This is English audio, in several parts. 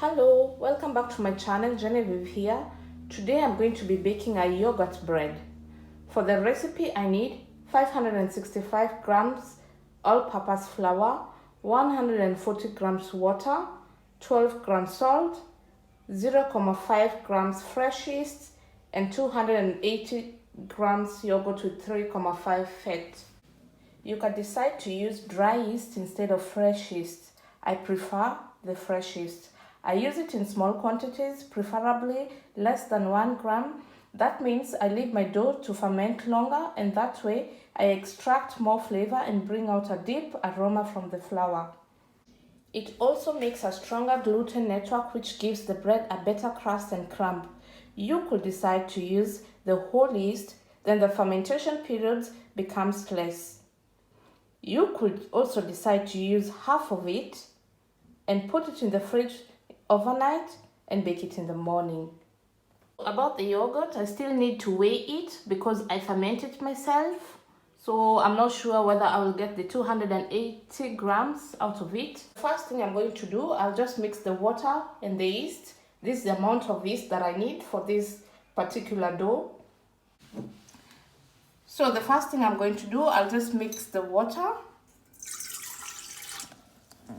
Hello, welcome back to my channel. Genevieve here. Today I'm going to be baking a yogurt bread. For the recipe I need 565 grams all-purpose flour, 140 grams water, 12 grams salt, 0.5 grams fresh yeast, and 280 grams yogurt with 3.5 fat. You can decide to use dry yeast instead of fresh yeast. I prefer the fresh yeast. I use it in small quantities, preferably less than 1 gram. That means I leave my dough to ferment longer, and that way I extract more flavor and bring out a deep aroma from the flour. It also makes a stronger gluten network, which gives the bread a better crust and crumb. You could decide to use the whole yeast, then the fermentation period becomes less. You could also decide to use half of it and put it in the fridge overnight and bake it in the morning. About the yogurt, I still need to weigh it because I ferment it myself. So I'm not sure whether I will get the 280 grams out of it. First thing I'm going to do, I'll just mix the water and the yeast. This is the amount of yeast that I need for this particular dough. So the first thing I'm going to do, I'll just mix the water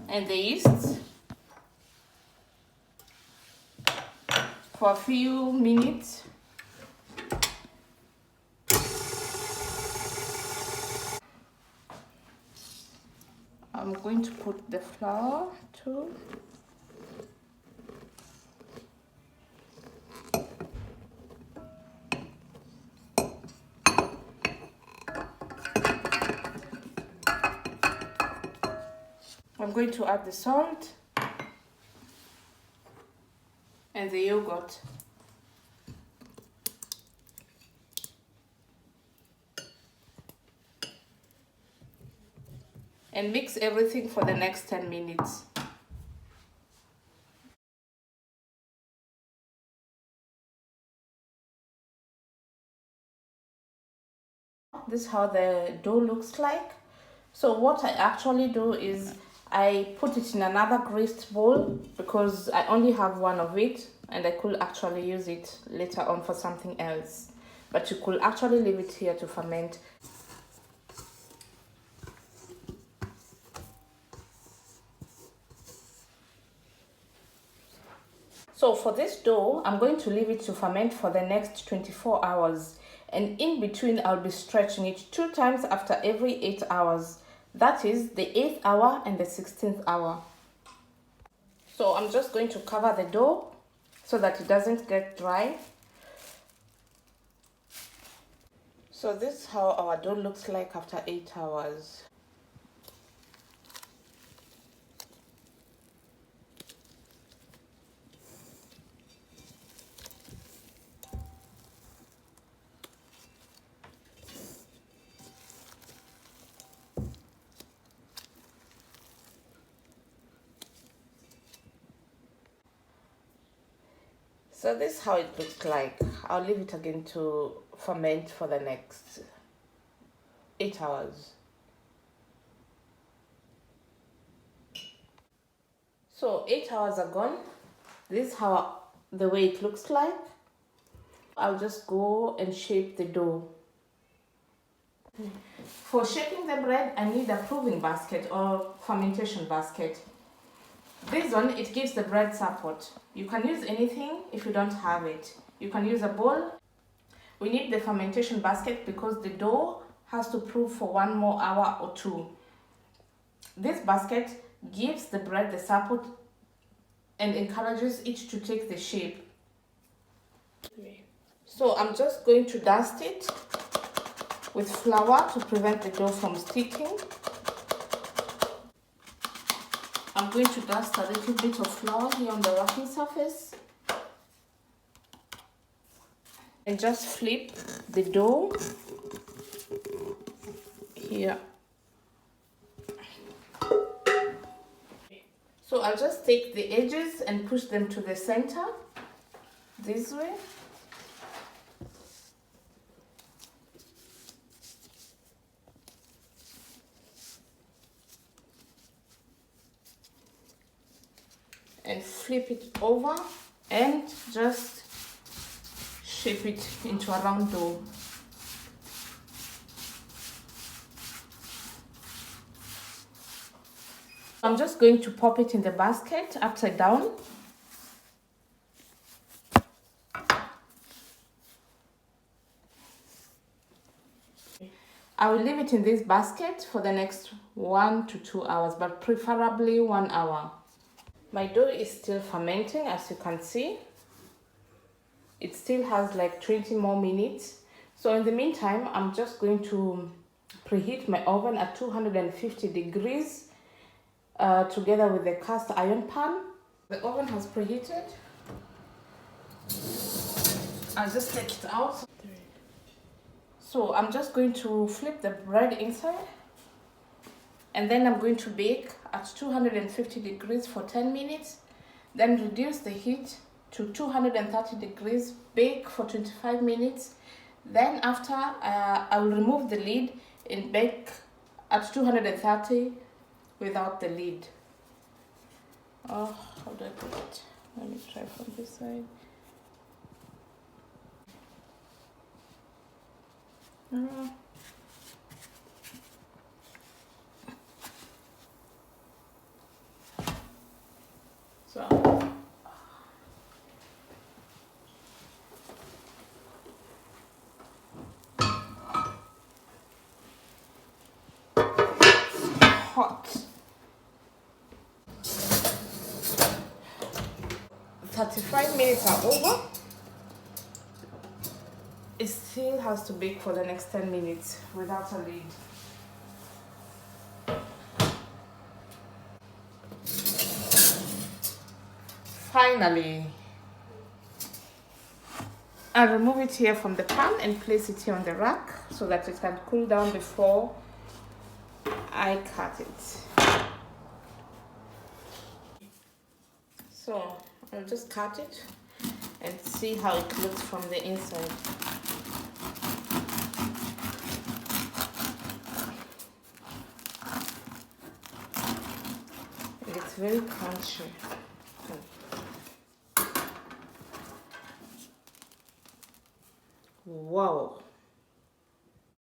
and the yeast for a few minutes. I'm going to put the flour too. I'm going to add the salt and the yogurt. And mix everything for the next 10 minutes. This is how the dough looks like. So what I actually do is I put it in another greased bowl because I only have one of it and I could actually use it later on for something else. But you could actually leave it here to ferment. So for this dough, I'm going to leave it to ferment for the next 24 hours. And in between, I'll be stretching it 2 times after every 8 hours. That is the 8th hour and the 16th hour. So I'm just going to cover the dough so that it doesn't get dry. So this is how our dough looks like after 8 hours. So this is how it looks like. I'll leave it again to ferment for the next 8 hours. So 8 hours are gone. This is how the way it looks like. I'll just go and shape the dough. For shaping the bread, I need a proving basket or fermentation basket. This one, it gives the bread support. You can use anything if you don't have it. You can use a bowl. We need the fermentation basket because the dough has to prove for 1 more hour or 2. This basket gives the bread the support and encourages it to take the shape. So I'm just going to dust it with flour to prevent the dough from sticking. I'm going to dust a little bit of flour here on the working surface and just flip the dough here. So I'll just take the edges and push them to the center this way. and flip it over and just shape it into a round dough. I'm just going to pop it in the basket upside down. I will leave it in this basket for the next 1 to 2 hours, but preferably 1 hour. My dough is still fermenting, as you can see. It still has like 20 more minutes. So in the meantime, I'm just going to preheat my oven at 250 degrees together with the cast iron pan. The oven has preheated. I'll just take it out. So I'm just going to flip the bread inside, and then I'm going to bake at 250 degrees for 10 minutes, then reduce the heat to 230 degrees, bake for 25 minutes. Then after, I will remove the lid and bake at 230 without the lid. Oh, how do I put it? Let me try from this side. So hot. 35 minutes are over. It still has to bake for the next 10 minutes without a lid. Finally, I'll remove it here from the pan and place it here on the rack so that it can cool down before I cut it. So I'll just cut it and see how it looks from the inside. And it's very crunchy. Wow.